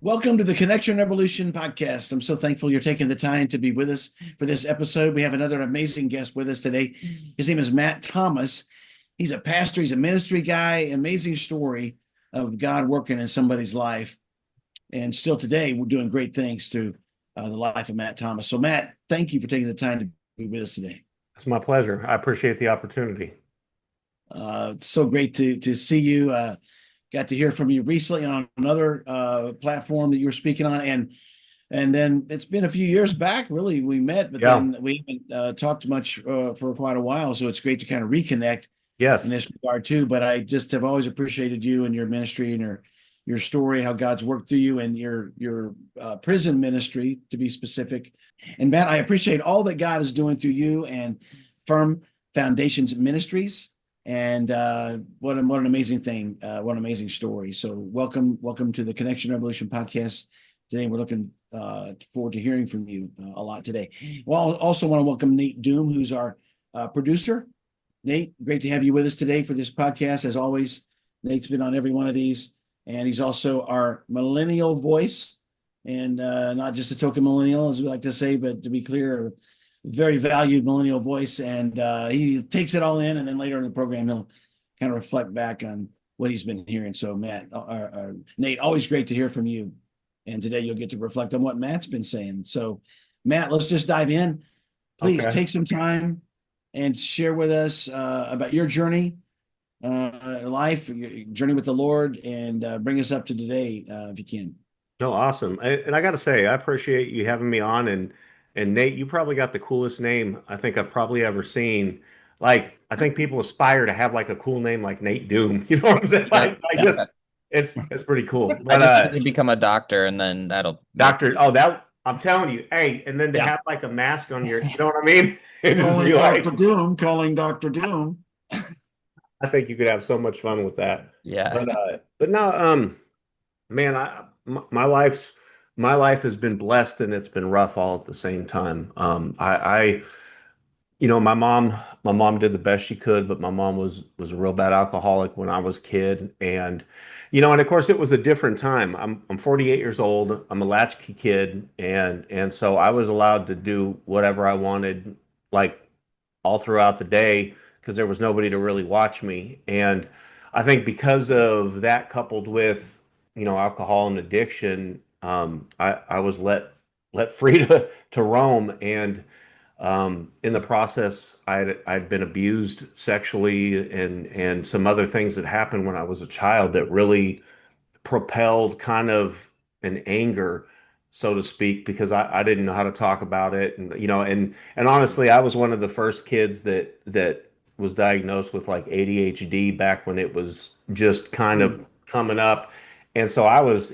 Welcome to the Connection Revolution podcast. I'm so thankful you're taking the time to be with us for this episode. We have another amazing guest with us today. His name is Matt Thomas. He's a pastor, he's a ministry guy, amazing story of God working in somebody's life. And still today, we're doing great things through the life of Matt Thomas. So, Matt, thank you for taking the time to be with us today. It's my pleasure. I appreciate the opportunity. It's so great to see you. Got to hear from you recently on another platform that you were speaking on, and then it's been a few years back. Really, we met, but Yeah. then we haven't talked much for quite a while. So it's great to kind of reconnect in Yes. this regard too. But I just have always appreciated you and your ministry and your story, how God's worked through you and your prison ministry, to be specific. And Matt, I appreciate all that God is doing through you and Firm Foundations Ministries. And what an amazing thing, what an amazing story. So welcome to the Connection Revolution podcast today. We're looking forward to hearing from you a lot today. Well, I also want to welcome Nate Doom, who's our producer. Nate, great to have you with us today for this podcast. As always, Nate's been on every one of these, and he's also our millennial voice, and not just a token millennial, as we like to say, but to be clear, a very valued millennial voice. And he takes it all in, and then later in the program, he'll kind of reflect back on what he's been hearing. So, Nate, always great to hear from you. And today you'll get to reflect on what Matt's been saying. So, Matt, let's just dive in. Please Okay. take some time and share with us about your journey, life, your journey with the Lord, and bring us up to today if you can. No, awesome. And I got to say, I appreciate you having me on. And Nate, you probably got the coolest name I think I've probably ever seen. Like, I think people aspire to have like a cool name like Nate Doom. You know what I'm saying? Yeah, Like yeah. just it's pretty cool. I But just need to become a doctor and then that'll make Doctor, oh that I'm telling you, hey, and then to Yeah. have like a mask on your, you know what I mean? It just be Calling Dr. like, Doom, calling Dr. Doom. I think you could have so much fun with that. yeah. But no, man, my my life has been blessed and it's been rough all at the same time. My mom did the best she could, but my mom was a real bad alcoholic when I was a kid, and and of course it was a different time. I'm 48 years old. I'm a latchkey kid, and so I was allowed to do whatever I wanted, like all throughout the day, because there was nobody to really watch me. And I think because of that, coupled with alcohol and addiction, I was let free to roam. And in the process, I'd been abused sexually and some other things that happened when I was a child that really propelled kind of an anger, so to speak, because I didn't know how to talk about it. And and honestly, I was one of the first kids that was diagnosed with like ADHD back when it was just kind of coming up. And so I was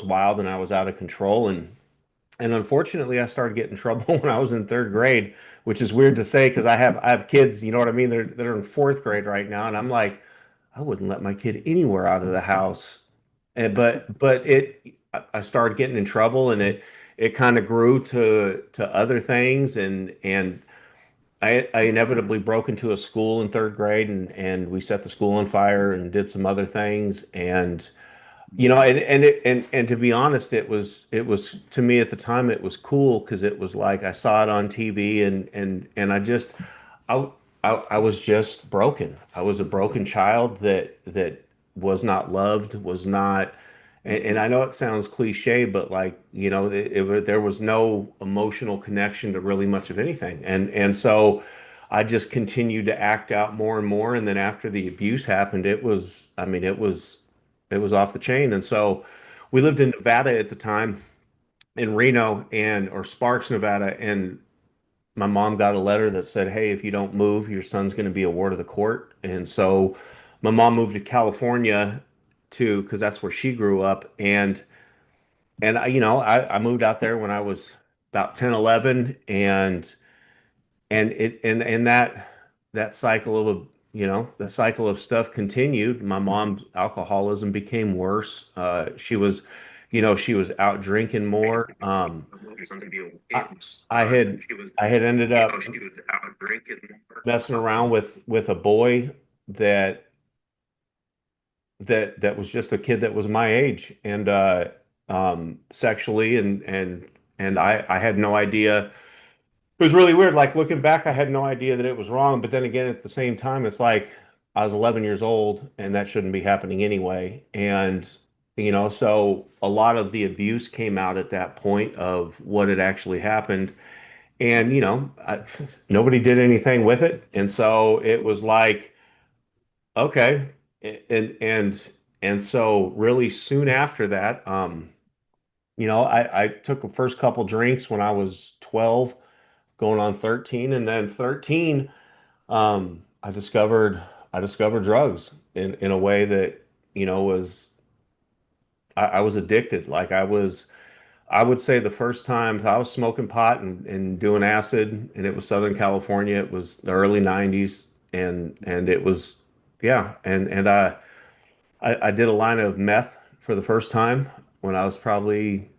wild and I was out of control. And unfortunately, I started getting in trouble when I was in third grade, which is weird to say because I have kids, you know what I mean? They're in fourth grade right now, and I'm like, I wouldn't let my kid anywhere out of the house. I started getting in trouble, and it kind of grew to other things, and I inevitably broke into a school in third grade, and we set the school on fire and did some other things, and and to be honest, it was to me at the time it was cool because it was like I saw it on TV and I, I was just broken. I was a broken child that was not loved, was not, and I know it sounds cliche, but like there was no emotional connection to really much of anything, and so I just continued to act out more and more, and then after the abuse happened, I mean, it was off the chain. And so we lived in Nevada at the time, in Reno or Sparks, Nevada, and my mom got a letter that said, "Hey, if you don't move, your son's going to be a ward of the court." And so my mom moved to California too, because that's where she grew up. And I moved out there when I was about 10, 11, and that cycle of the cycle of stuff continued. My mom's alcoholism became worse. She was out drinking more. I, I had I had ended up messing around with a boy that that was just a kid that was my age, sexually, and I had no idea. It was really weird. Like looking back, I had no idea that it was wrong. But then again, at the same time, it's like I was 11 years old and that shouldn't be happening anyway. And, so a lot of the abuse came out at that point of what had actually happened. And, nobody did anything with it. And so it was like, okay. And, and, and so really soon after that, I took the first couple drinks when I was 12 going on 13, and then 13 I discovered drugs in a way that was I was addicted. Like I would say the first time I was smoking pot and doing acid, and it was Southern California. It was the early 90s, and it was, yeah, and I did a line of meth for the first time when I was probably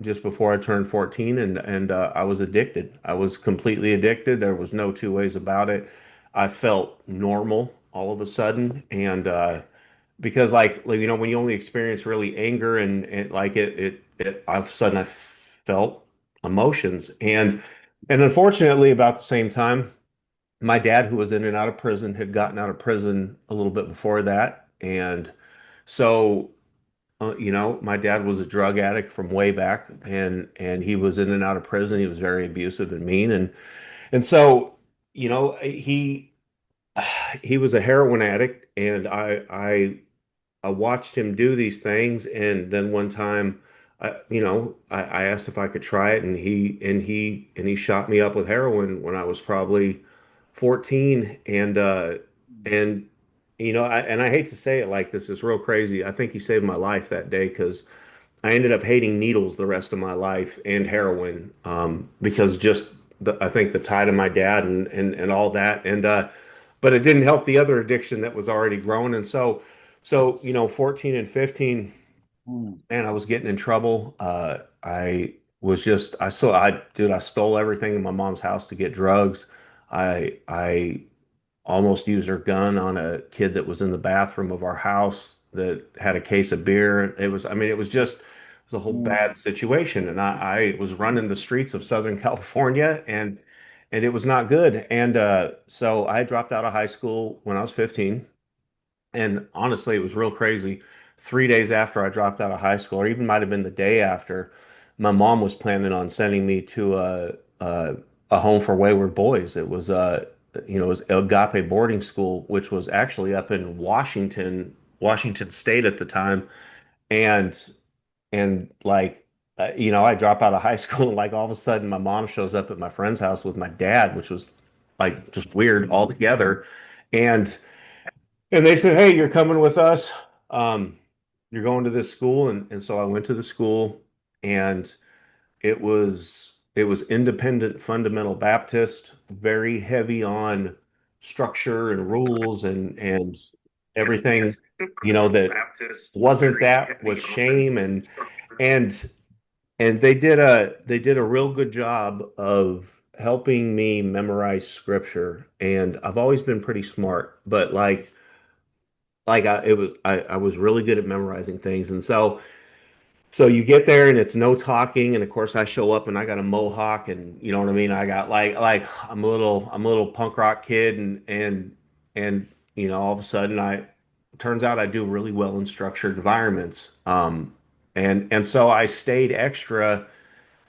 just before I turned 14, and I was addicted. I was completely addicted. There was no two ways about it. I felt normal all of a sudden, and because when you only experience really anger and like it all of a sudden I felt emotions, and unfortunately about the same time, my dad, who was in and out of prison, had gotten out of prison a little bit before that, and so my dad was a drug addict from way back, and he was in and out of prison. He was very abusive and mean, and so he he was a heroin addict, and I watched him do these things, and then one time, I asked if I could try it, and he shot me up with heroin when I was probably 14, and I hate to say it like this, it's real crazy. I think he saved my life that day because I ended up hating needles the rest of my life and heroin, because just I think the tie to my dad and all that, but it didn't help the other addiction that was already growing, and so 14 and 15, Mm, man, I was getting in trouble. I stole everything in my mom's house to get drugs. I almost used her gun on a kid that was in the bathroom of our house that had a case of beer. I mean, it was a whole mm, bad situation. And I was running the streets of Southern California, and it was not good. And so I dropped out of high school when I was 15. And honestly, it was real crazy. 3 days after I dropped out of high school, or even might have been the day after, my mom was planning on sending me to a home for wayward boys. It was Agape boarding school, which was actually up in Washington State at the time. And like, I drop out of high school, and like all of a sudden, my mom shows up at my friend's house with my dad, which was like just weird altogether. And and they said, "Hey, you're coming with us. Um, you're going to this school." And so I went to the school, and it was independent fundamental Baptist, very heavy on structure and rules and everything, that wasn't that was shame, and they did a real good job of helping me memorize scripture. And I've always been pretty smart, but I was really good at memorizing things. And so you get there and it's no talking, and of course I show up and I got a mohawk, and you know what I mean, I got like I'm a little punk rock kid, and all of a sudden I turns out I do really well in structured environments, and so I stayed extra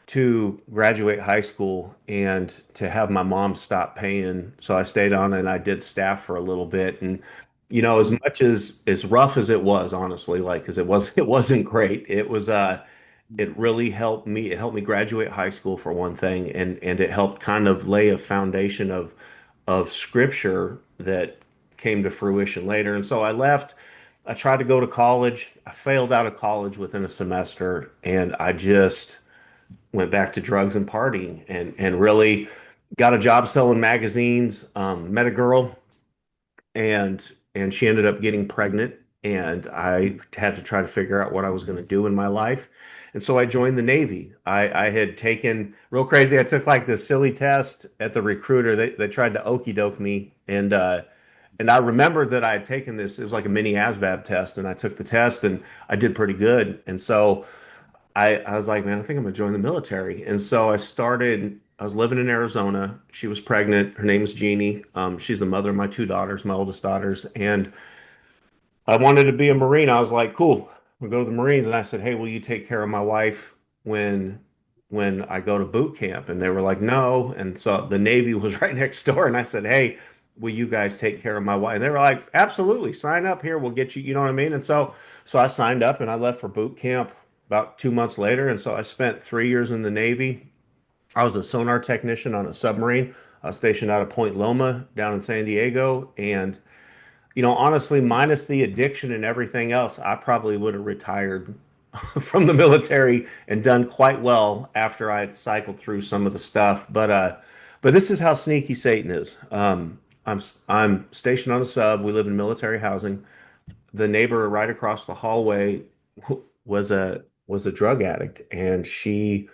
to graduate high school and to have my mom stop paying. So I stayed on and I did staff for a little bit. And as mm, much as rough as it was, honestly, like because it wasn't great. It really helped me. It helped me graduate high school for one thing, and it helped kind of lay a foundation of scripture that came to fruition later. And so I left. I tried to go to college. I failed out of college within a semester, and I just went back to drugs and partying, and really got a job selling magazines. Met a girl, and she ended up getting pregnant, and I had to try to figure out what I was going to do in my life. And so I joined the Navy. I had taken real crazy. I took like this silly test at the recruiter. They tried to okey doke me, and I remembered that I had taken this. It was like a mini ASVAB test, and I took the test and I did pretty good. And so I was like, man, I think I'm gonna join the military. And so I was living in Arizona. She was pregnant. Her name is Jeannie. She's the mother of my two daughters, my oldest daughters. And I wanted to be a Marine. I was like, cool, we'll go to the Marines. And I said, hey, will you take care of my wife when I go to boot camp? And they were like, no. And so the Navy was right next door. And I said, hey, will you guys take care of my wife? And they were like, absolutely, sign up here. We'll get you, you know what I mean? And so I signed up and I left for boot camp about 2 months later. And so I spent 3 years in the Navy. I was a sonar technician on a submarine. I was stationed out of Point Loma down in San Diego. And honestly, minus the addiction and everything else, I probably would have retired from the military and done quite well after I had cycled through some of the stuff. But this is how sneaky Satan is. I'm stationed on a sub. We live in military housing. The neighbor right across the hallway was a drug addict, and she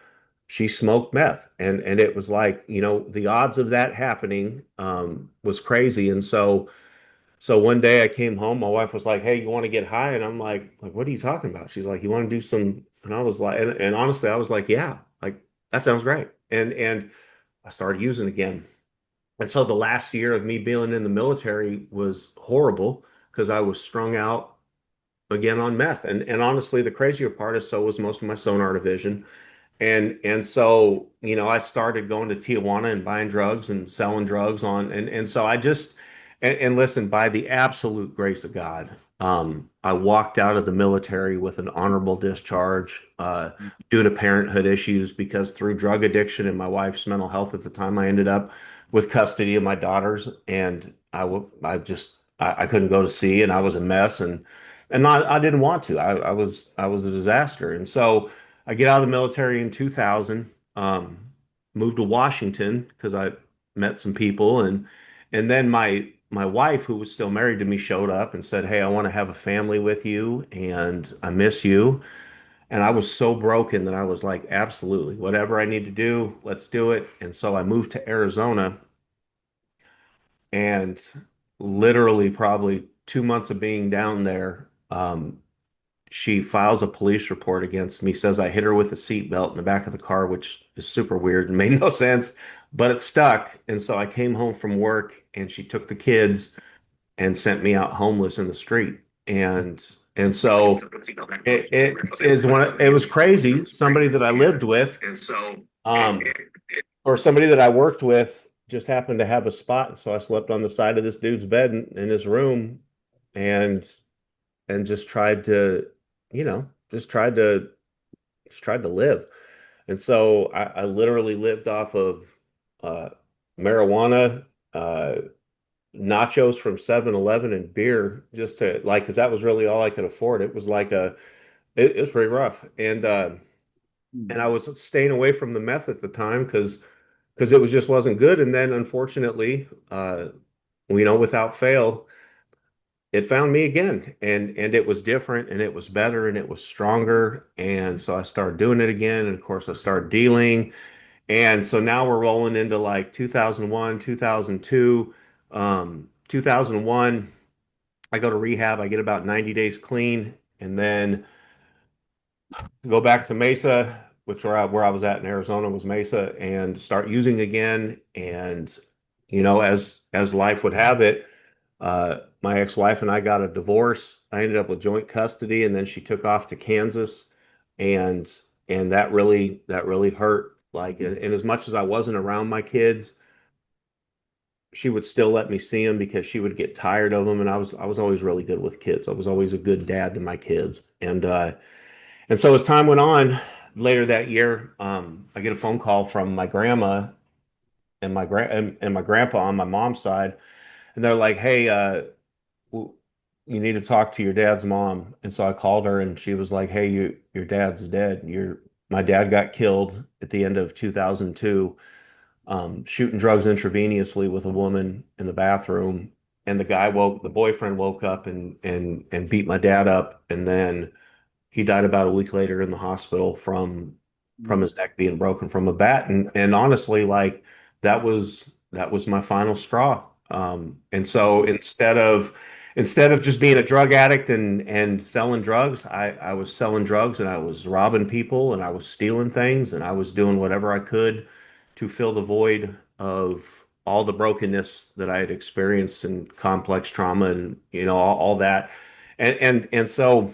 smoked meth, and it was like, the odds of that happening was crazy. And so one day I came home, my wife was like, "Hey, you want to get high?" And I'm like, what are you talking about? She's like, "You want to do some?" And I was like, and honestly, I was like, "Yeah, like that sounds great." And I started using again. And so the last year of me being in the military was horrible because I was strung out again on meth. And honestly, the crazier part is so was most of my sonar division. And so, I started going to Tijuana and buying drugs and selling drugs and so I just and listen, by the absolute grace of God, I walked out of the military with an honorable discharge due to parenthood issues because through drug addiction and my wife's mental health at the time, I ended up with custody of my daughters, and I couldn't go to sea, and I was a mess, and I didn't want to. I was a disaster, and so. I get out of the military in 2000, moved to Washington because I met some people, and then my wife, who was still married to me, showed up and said, "Hey, I want to have a family with you, and I miss you." And I was so broken that I was like, "Absolutely, whatever I need to do, let's do it." And so I moved to Arizona, and literally probably 2 months of being down there, she files a police report against me, says I hit her with a seatbelt in the back of the car, which is super weird and made no sense, but it stuck. And so I came home from work and she took the kids and sent me out homeless in the street. And so it was crazy. Somebody that I lived with, um, or somebody that I worked with just happened to have a spot. So I slept on the side of this dude's bed in his room and just tried to, you know, just tried to live. And so I literally lived off of uh, marijuana, nachos from 7-Eleven and beer just to like, because that was really all I could afford. It was like it was pretty rough. And I was staying away from the meth at the time because it was just wasn't good. And then unfortunately, without fail, it found me again, and it was different and it was better and it was stronger. And so I started doing it again, and of course I started dealing. And so now we're rolling into like 2001, 2002. 2001, I go to rehab, I get about 90 days clean, and then go back to Mesa, which where I was at in Arizona was Mesa, and start using again. And as life would have it, my ex-wife and I got a divorce. I ended up with joint custody, and then she took off to Kansas, and that really hurt. Like, and as much as I wasn't around my kids, she would still let me see them because she would get tired of them. And I was always really good with kids. I was always a good dad to my kids. And so as time went on, later that year, I get a phone call from my grandma and my grandpa on my mom's side, and they're like, "Hey, you need to talk to your dad's mom." And so I called her, and she was like, "Hey, your dad's dead. My dad got killed at the end of 2002, shooting drugs intravenously with a woman in the bathroom. And the boyfriend woke up and beat my dad up, and then he died about a week later in the hospital from his neck being broken from a bat. And honestly, like that was my final straw. And so instead of just being a drug addict and selling drugs, I was selling drugs and I was robbing people and I was stealing things and I was doing whatever I could to fill the void of all the brokenness that I had experienced and complex trauma and all that. And so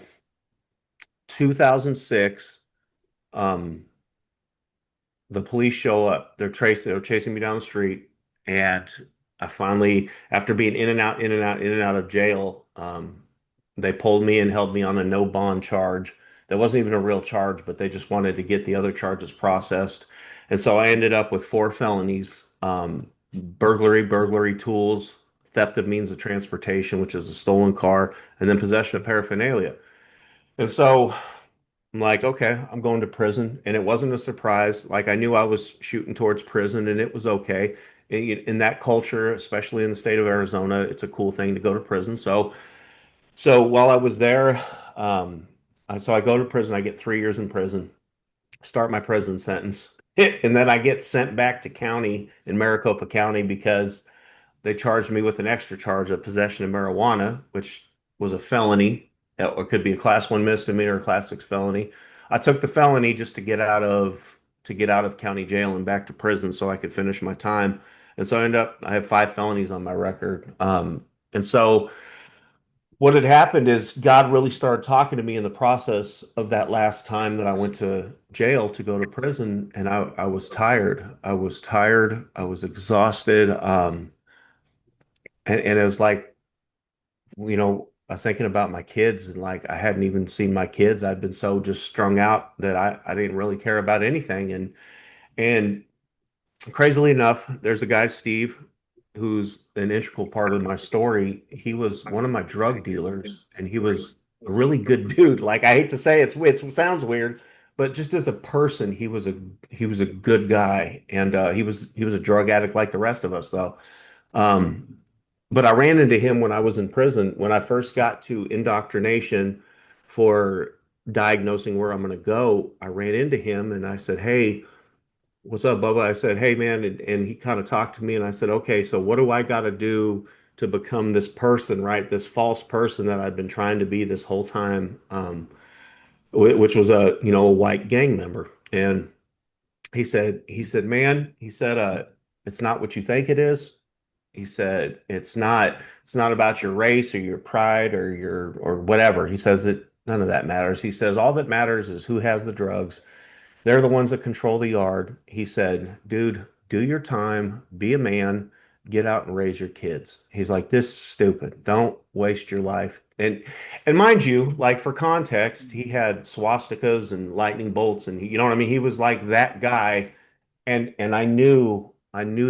2006, um, the police show up. They're chasing me down the street, and I finally, after being in and out, in and out, in and out of jail, they pulled me and held me on a no bond charge. That wasn't even a real charge, but they just wanted to get the other charges processed. And so I ended up with 4 felonies: burglary tools, theft of means of transportation, which is a stolen car, and then possession of paraphernalia. And so I'm like, okay, I'm going to prison. And it wasn't a surprise. Like I knew I was shooting towards prison and it was okay. In that culture, especially in the state of Arizona, it's a cool thing to go to prison. So while I was there, so I go to prison, I get 3 years in prison, start my prison sentence. And then I get sent back to county in Maricopa County because they charged me with an extra charge of possession of marijuana, which was a felony, or could be a class 1 misdemeanor or class 6 felony. I took the felony just to get out of county jail and back to prison so I could finish my time. And so I have 5 felonies on my record. And so what had happened is God really started talking to me in the process of that last time that I went to jail to go to prison, and I was tired. I was tired. I was exhausted. And it was like, I was thinking about my kids and like I hadn't even seen my kids. I'd been so just strung out that I didn't really care about anything. And crazily enough, there's a guy, Steve, who's an integral part of my story. He was one of my drug dealers and he was a really good dude. Like I hate to say it sounds weird, but just as a person, he was a good guy. And he was a drug addict like the rest of us though. Um, but I ran into him when I was in prison. When I first got to indoctrination for diagnosing where I'm going to go, I ran into him and I said, "Hey, what's up, Bubba?" I said, "Hey, man." And he kind of talked to me and I said, "Okay, so what do I got to do to become this person, right? This false person that I've been trying to be this whole time, which was a white gang member." And "Man," he said, "it's not what you think it is." He said, "It's not about your race or your pride or whatever." He says that none of that matters. He says, "All that matters is who has the drugs. They're the ones that control the yard." He said, "Dude, do your time, be a man, get out and raise your kids." He's like, "This is stupid. Don't waste your life." And mind you, like for context, he had swastikas and lightning bolts and you know what I mean? He was like that guy. And I knew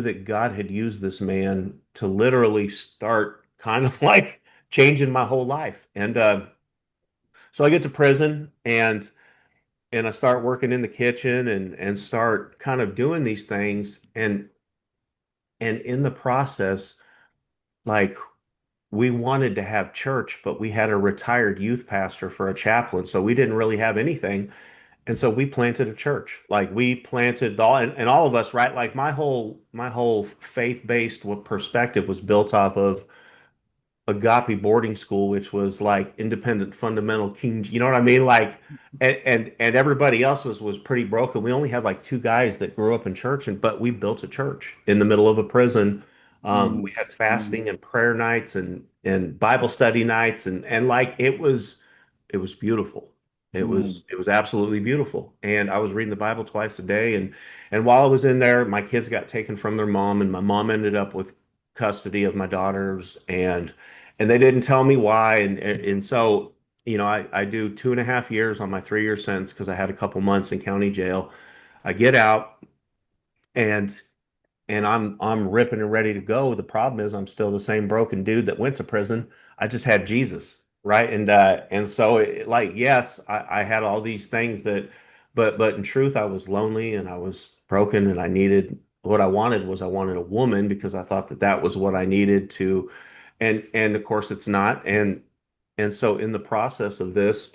that God had used this man to literally start kind of like changing my whole life. And so I get to prison and I start working in the kitchen and start kind of doing these things and in the process, like we wanted to have church, but we had a retired youth pastor for a chaplain, so we didn't really have anything. And so we planted a church. Like we planted and all of us, right? Like my whole faith-based perspective was built off of agape boarding school, which was like independent fundamental king, you know what I mean? Like and everybody else's was pretty broken. We only had like 2 guys that grew up in church, but we built a church in the middle of a prison. We Mm, had mm, fasting and prayer nights and Bible study nights and like it was beautiful. It mm, was it was absolutely beautiful. And I was reading the Bible twice a day and while I was in there, my kids got taken from their mom and my mom ended up with custody of my daughters and they didn't tell me why. And so, I do 2.5 years on my 3 year sentence because I had a couple months in county jail. I get out and I'm ripping and ready to go. The problem is I'm still the same broken dude that went to prison. I just had Jesus, right? And so like yes, I had all these things but in truth I was lonely and I was broken and I wanted a woman because I thought that that was what I needed to and of course it's not and so in the process of this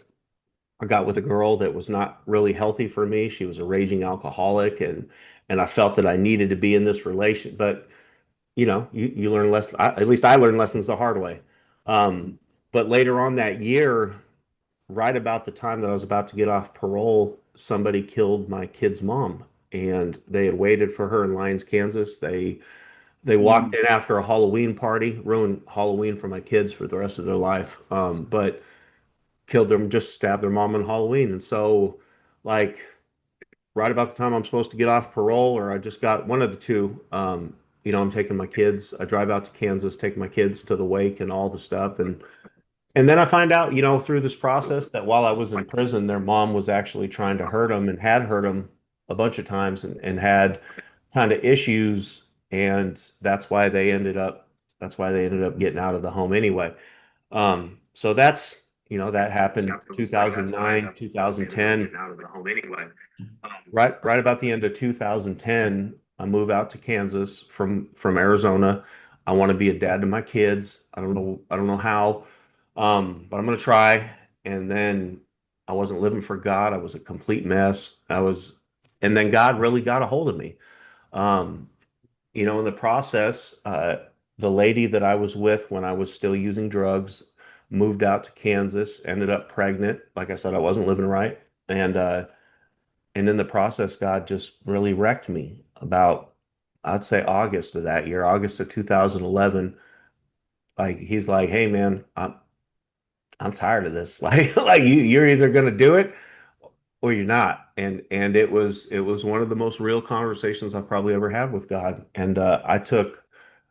I got with a girl that was not really healthy for me. She was a raging alcoholic and I felt that I needed to be in this relation. But you learn less. At least I learned lessons the hard way. Um, but later on that year, right about the time that I was about to get off parole, somebody killed my kid's mom, and they had waited for her in Lyons, Kansas. They walked Mm. in after a Halloween party, ruined Halloween for my kids for the rest of their life. But killed them, just stabbed their mom on Halloween. And so, like, right about the time I'm supposed to get off parole, or I just got one of the two, I'm taking my kids. I drive out to Kansas, take my kids to the wake and all the stuff. And then I find out, through this process that while I was in prison, their mom was actually trying to hurt them and had hurt them a bunch of times and had kind of issues. And that's why they ended up getting out of the home anyway. So that happened 2009, 2010. Right about the end of 2010, I move out to Kansas from Arizona. I want to be a dad to my kids. I don't know how, but I'm gonna try. And then I wasn't living for God. I was a complete mess. And then God really got a hold of me. Um, in the process, the lady that I was with when I was still using drugs moved out to Kansas, ended up pregnant. Like I said, I wasn't living right. And in the process, God just really wrecked me about, I'd say August of that year, August of 2011. Like he's like, "Hey man, I'm tired of this. Like you're either gonna do it or you're not." And it was one of the most real conversations I've probably ever had with God. And I took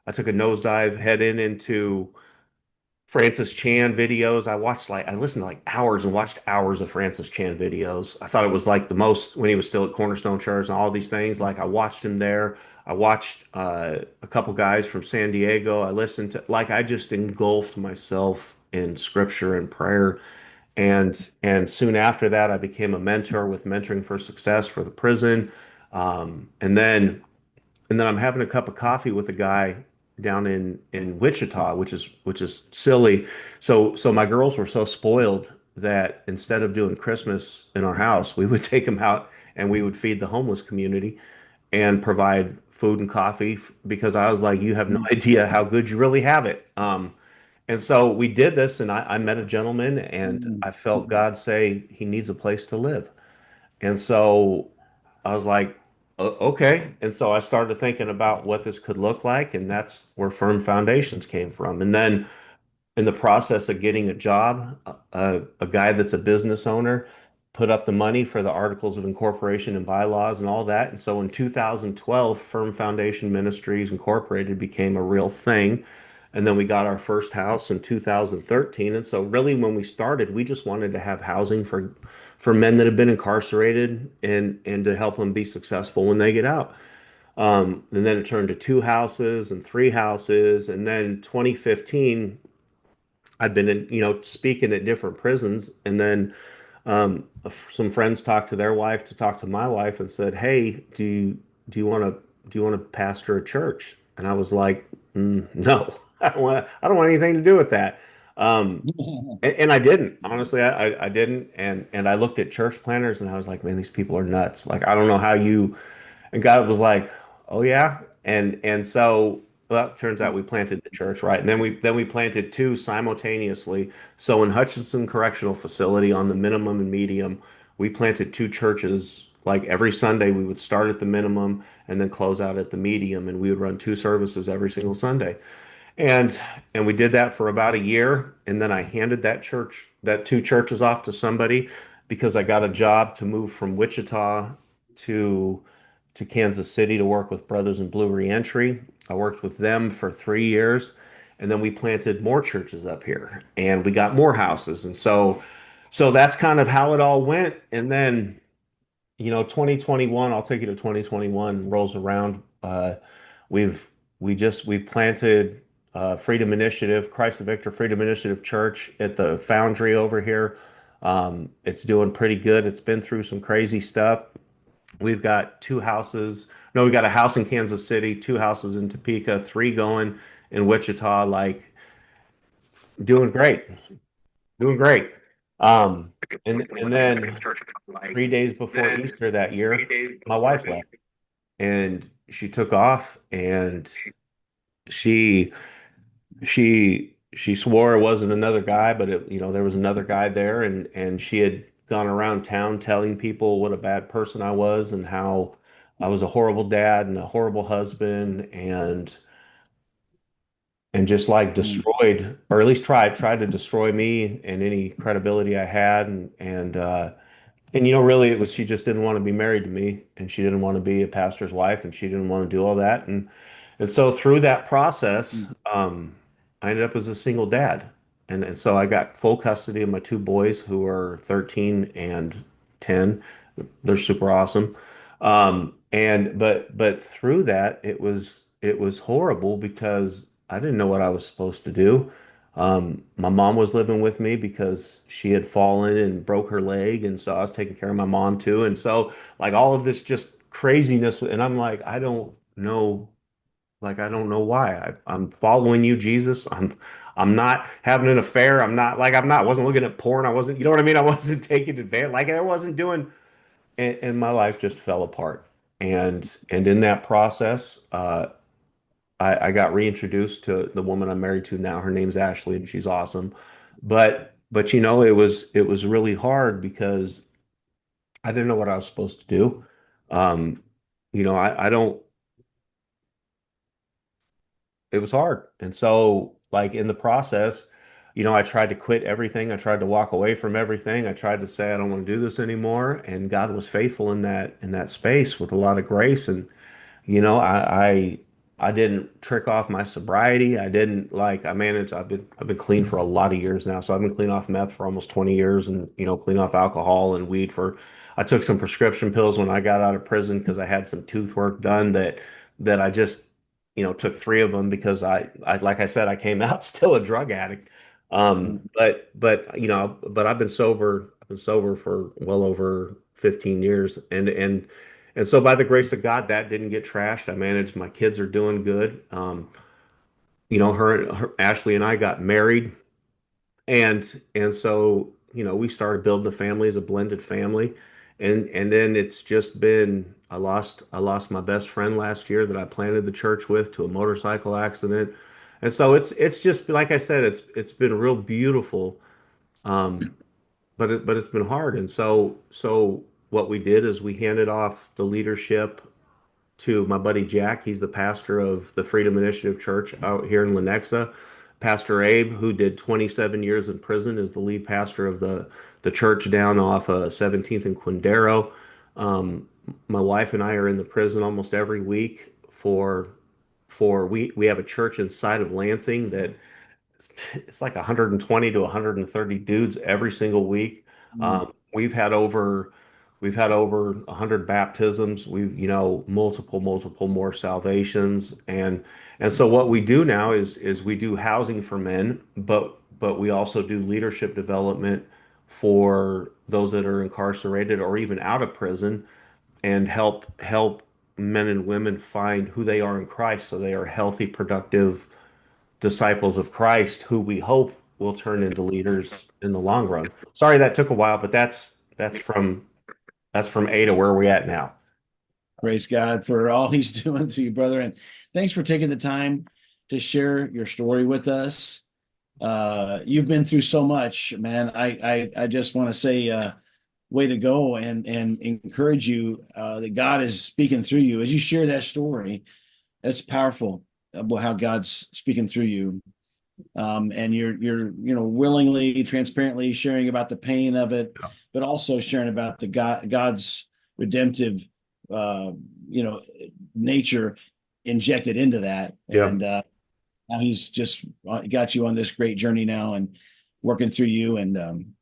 a nosedive heading into Francis Chan videos. I listened to like hours and watched hours of Francis Chan videos. I thought it was like the most when he was still at Cornerstone Church and all these things. Like I watched him there. I watched a couple guys from San Diego. I listened to like I just engulfed myself in scripture and prayer. And soon after that, I became a mentor with Mentoring for Success for the prison. And then I'm having a cup of coffee with a guy down in Wichita, which is silly. So my girls were so spoiled that instead of doing Christmas in our house, we would take them out and we would feed the homeless community and provide food and coffee because I was like, you have no idea how good you really have it. And so we did this, and I met a gentleman, and Mm. I felt God say he needs a place to live. And so I was like, Okay. And so I started thinking about what this could look like, and that's where Firm Foundations came from. And then in the process of getting a job, a guy that's a business owner put up the money for the articles of incorporation and bylaws and all that. And so in 2012, Firm Foundation Ministries Incorporated became a real thing. And then we got our first house in 2013. And so really when we started, we just wanted to have housing for men that have been incarcerated and to help them be successful when they get out. And then it turned to two houses and three houses. And then 2015, I'd been speaking at different prisons, and then some friends talked to their wife to talk to my wife and said, "Hey, do you want to pastor a church?" And I was like, "No, I don't want anything to do with that." Um, and I didn't. Honestly, I didn't. And I looked at church planners and I was like, "Man, these people are nuts. Like, I don't know how you." And God was like, "Oh yeah," and so well, it turns out we planted the church, right? And then we planted two simultaneously. So in Hutchinson Correctional Facility on the minimum and medium, we planted two churches. Like every Sunday, we would start at the minimum and then close out at the medium, and we would run two services every single Sunday. And and we did that for about a year, and then I handed that two churches off to somebody because I got a job to move from Wichita to to Kansas City to work with Brothers in Blue Reentry. I worked with them for 3 years, and then we planted more churches up here, and we got more houses, and so that's kind of how it all went. And then 2021, I'll take you to 2021 rolls around. We've we've planted Freedom Initiative, Christ the Victor Freedom Initiative Church at the Foundry over here. It's doing pretty good. It's been through some crazy stuff. We've got two houses. No, we got a house in Kansas City, two houses in Topeka, three going in Wichita. Like doing great, doing great. Um, and then 3 days before Easter that year, my wife left and she took off and she she she swore it wasn't another guy, but there was another guy there, and she had gone around town telling people what a bad person I was and how I was a horrible dad and a horrible husband and just like Mm, destroyed, or at least tried to destroy me and any credibility I had, and really it was she just didn't want to be married to me, and she didn't want to be a pastor's wife, and she didn't want to do all that, and so through that process, mm, I ended up as a single dad, and so I got full custody of my two boys who are 13 and 10. They're super awesome. And but through that, it was horrible because I didn't know what I was supposed to do. My mom was living with me because she had fallen and broke her leg, and so I was taking care of my mom too. And so like all of this just craziness, and I'm like, I don't know, like I don't know why. I'm following you, Jesus. I'm not having an affair. I wasn't looking at porn. I wasn't, you know what I mean? I wasn't taking advantage. Like I wasn't doing, and my life just fell apart. And in that process, I got reintroduced to the woman I'm married to now. Her name's Ashley, and she's awesome. But it was really hard because I didn't know what I was supposed to do. Um, I don't. It was hard, and so like in the process, I tried to quit everything. I tried to walk away from everything. I tried to say I don't want to do this anymore, and God was faithful in that space with a lot of grace. And I didn't trick off my sobriety. I didn't like I managed I've been clean for a lot of years now. So I've been clean off meth for almost 20 years and clean off alcohol and weed for I took some prescription pills when I got out of prison because I had some tooth work done that I just took three of them because I like I said I came out still a drug addict. mm. But I've been sober for well over 15 years and so by the grace of God, that didn't get trashed. I managed, my kids are doing good. Her Ashley and I got married and so, we started building a family as a blended family. And then it's just been I lost my best friend last year that I planted the church with to a motorcycle accident. And so it's just like I said, it's been real beautiful. Um, but it's been hard. And so what we did is we handed off the leadership to my buddy Jack. He's the pastor of the Freedom Initiative Church out here in Lenexa. Pastor Abe, who did 27 years in prison, is the lead pastor of the church down off 17th and Quindaro. My wife and I are in the prison almost every week we have a church inside of Lansing that it's like 120 to 130 dudes every single week. Mm. We've had over 100 baptisms. We've multiple more salvations, and so what we do now is we do housing for men, but we also do leadership development for those that are incarcerated or even out of prison, and help men and women find who they are in Christ, so they are healthy, productive disciples of Christ who we hope will turn into leaders in the long run. Sorry that took a while, but that's from A to where we're at now. Praise God for all he's doing through you, brother. And thanks for taking the time to share your story with us. You've been through so much, man. I just want to say, way to go and encourage you, that God is speaking through you. As you share that story, that's powerful about how God's speaking through you. And you're willingly, transparently sharing about the pain of it, but also sharing about the God's redemptive, uh, you know, nature injected into that, Yeah. and now He's just got you on this great journey now and working through you. And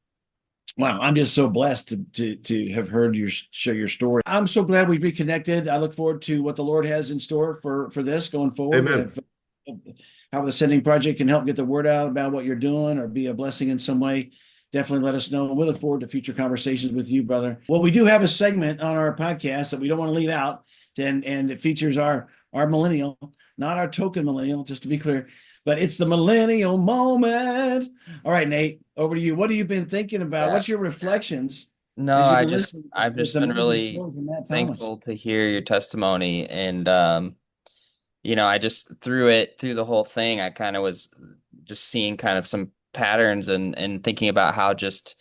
wow, I'm just so blessed to have heard you share your story. I'm so glad we've reconnected. I look forward to what the Lord has in store for this going forward. Amen. How the Sending Project can help get the word out about what you're doing or be a blessing in some way, definitely let us know. We look forward to future conversations with you, brother. Well, we do have a segment on our podcast that we don't want to leave out, and it features our millennial, not our token millennial, just to be clear, but it's the millennial moment. All right, Nate, over to you. What have you been thinking about? Yeah. What's your reflections No, as you've been listening to I've this just been amazing really story from Matt Thomas? thankful to hear your testimony. And I just through the whole thing, I kind of was just seeing kind of some patterns and thinking about how just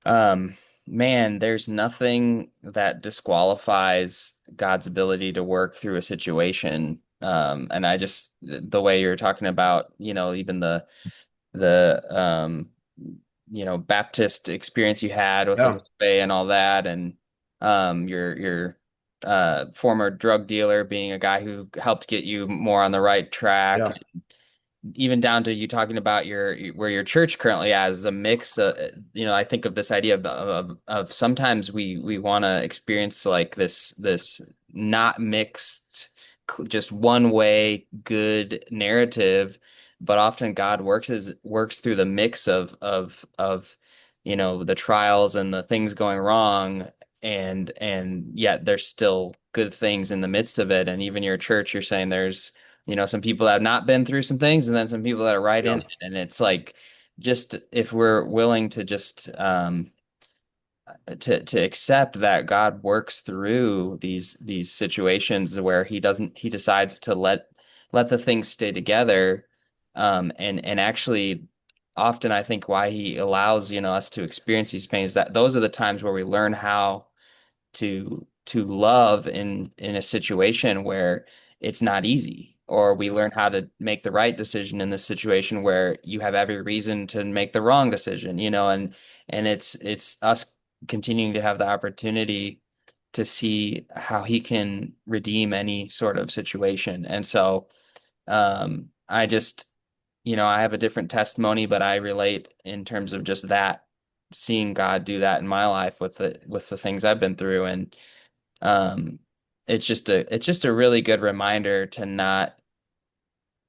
um man, there's nothing that disqualifies God's ability to work through a situation. And I just the way you're talking about, even the Baptist experience you had with the Yeah. buffet and all that, and your former drug dealer being a guy who helped get you more on the right track, Yeah. even down to you talking about where your church currently has a mix I think of this idea of sometimes we want to experience like this not mixed just one way good narrative, but often God works through the mix of the trials and the things going wrong, and yet there's still good things in the midst of it. And even your church, you're saying there's some people that have not been through some things, and then some people that are right in Yeah. it. And it's like, just if we're willing to just to accept that God works through these situations where he decides to let the things stay together, and actually often I think why he allows us to experience these pains, that those are the times where we learn how to love in a situation where it's not easy, or we learn how to make the right decision in this situation where you have every reason to make the wrong decision, and it's us continuing to have the opportunity to see how he can redeem any sort of situation. And so I just I have a different testimony, but I relate in terms of just that, seeing God do that in my life with the things I've been through. And um, it's just a really good reminder to not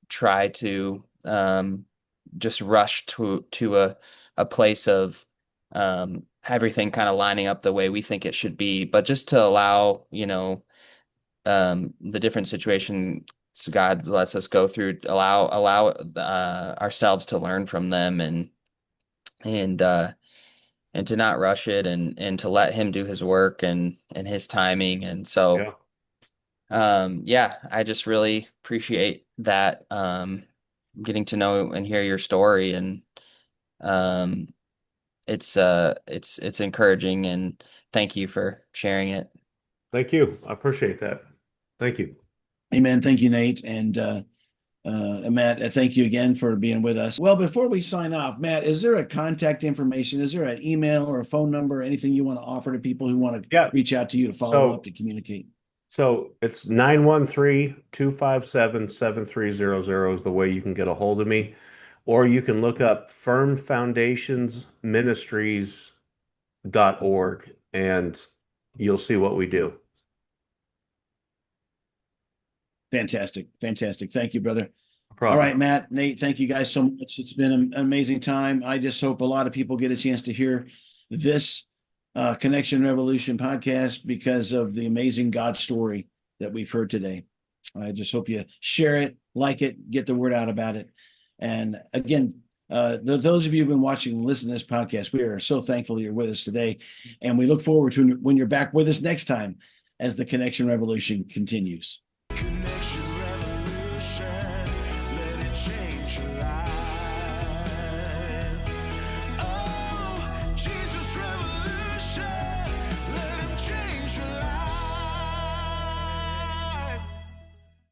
try to just rush to a place of everything kind of lining up the way we think it should be, but just to allow the different situations God lets us go through, allow ourselves to learn from them, and and to not rush it, and to let him do his work and his timing. And so Yeah. yeah, I just really appreciate that, getting to know and hear your story. And um it's encouraging, and thank you for sharing it. Thank you. I appreciate that. Thank you. Amen. Thank you, Nate. And Matt, thank you again for being with us. Well, before we sign off, Matt, is there a contact information? Is there an email or a phone number, or anything you want to offer to people who want to Yeah. reach out to you to follow up, to communicate? So it's 913-257-7300 is the way you can get a hold of me. Or you can look up Firm Foundations Ministries.org and you'll see what we do. Fantastic. Fantastic. Thank you, brother. No All problem. right, Matt, Nate, thank you guys so much. It's been an amazing time. I just hope a lot of people get a chance to hear this Connection Revolution podcast because of the amazing God story that we've heard today. I just hope you share it, like it, get the word out about it. And again, those of you who've been watching and listening to this podcast, we are so thankful you're with us today. And we look forward to when you're back with us next time as the Connection Revolution continues.